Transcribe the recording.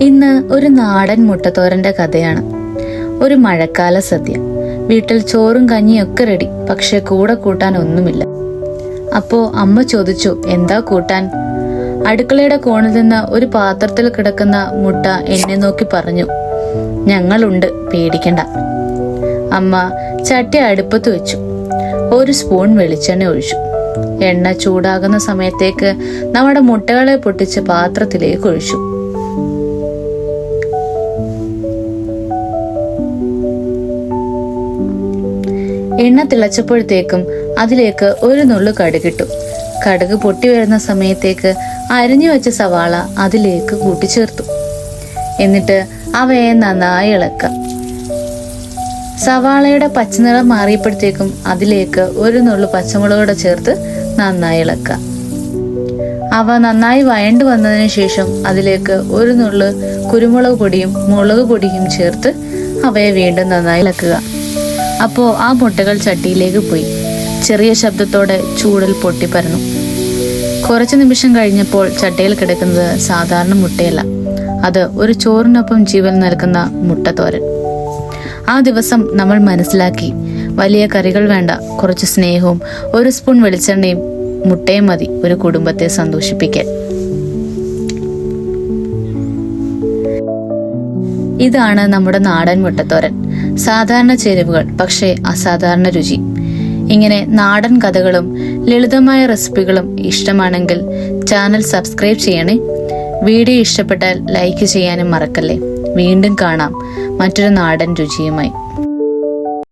ഇന്ന് ഒരു നാടൻ മുട്ടത്തോരന്റെ കഥയാണ്. ഒരു മഴക്കാല സദ്യ. വീട്ടിൽ ചോറും കഞ്ഞിയും ഒക്കെ റെഡി, പക്ഷെ കൂടെ കൂട്ടാൻ ഒന്നുമില്ല. അപ്പോ അമ്മ ചോദിച്ചു, എന്താ കൂട്ടാൻ? അടുക്കളയുടെ കോണിൽ നിന്ന് ഒരു പാത്രത്തിൽ കിടക്കുന്ന മുട്ട എന്നെ നോക്കി പറഞ്ഞു, ഞങ്ങളുണ്ട്, പേടിക്കണ്ട. അമ്മ ചട്ടി അടുപ്പത്ത് വെച്ചു. ഒരു സ്പൂൺ വെളിച്ചെണ്ണ ഒഴിച്ചു. എണ്ണ ചൂടാകുന്ന സമയത്തേക്ക് നമ്മുടെ മുട്ടകളെ പൊട്ടിച്ച് പാത്രത്തിലേക്ക് ഒഴിച്ചു. എണ്ണ തിളച്ചപ്പോഴത്തേക്കും അതിലേക്ക് ഒരു നുള്ളു കടുകിട്ടു. കടുക് പൊട്ടി വരുന്ന സമയത്തേക്ക് അരിഞ്ഞു വെച്ച സവാള അതിലേക്ക് കൂട്ടിച്ചേർത്തു. എന്നിട്ട് അവയെ നന്നായി ഇളക്കുക. സവാളയുടെ പച്ചനിറം മാറിയപ്പോഴത്തേക്കും അതിലേക്ക് ഒരു നുള്ളു പച്ചമുളക് ചേർത്ത് നന്നായി ഇളക്കുക. അവ നന്നായി വഴണ്ടു വന്നതിന് ശേഷം അതിലേക്ക് ഒരു നുള്ളു കുരുമുളക് പൊടിയും മുളക് പൊടിയും ചേർത്ത് അവയെ വീണ്ടും നന്നായി ഇളക്കുക. അപ്പോൾ ആ മുട്ടകൾ ചട്ടിയിലേക്ക് പോയി ചെറിയ ശബ്ദത്തോടെ ചൂടിൽ പൊട്ടിപ്പരന്നു. കുറച്ചു നിമിഷം കഴിഞ്ഞപ്പോൾ ചട്ടിയിൽ കിടക്കുന്നത് സാധാരണ മുട്ടയല്ല, അത് ഒരു ചോറിനൊപ്പം ജീവൻ നൽകുന്ന മുട്ടത്തോരൻ. ആ ദിവസം നമ്മൾ മനസ്സിലാക്കി, വലിയ കറികൾ വേണ്ട, കുറച്ച് സ്നേഹവും ഒരു സ്പൂൺ വെളിച്ചെണ്ണയും മുട്ടയും മതി ഒരു കുടുംബത്തെ സന്തോഷിപ്പിക്കാൻ. ഇതാണ് നമ്മുടെ നാടൻ മുട്ടത്തോരൻ. സാധാരണ ചേരുവകൾ, പക്ഷേ അസാധാരണ രുചി. ഇങ്ങനെ നാടൻ കഥകളും ലളിതമായ റെസിപ്പികളും ഇഷ്ടമാണെങ്കിൽ ചാനൽ സബ്സ്ക്രൈബ് ചെയ്യണേ. വീഡിയോ ഇഷ്ടപ്പെട്ടാൽ ലൈക്ക് ചെയ്യാനും മറക്കല്ലേ. വീണ്ടും കാണാം മറ്റൊരു നാടൻ രുചിയുമായി.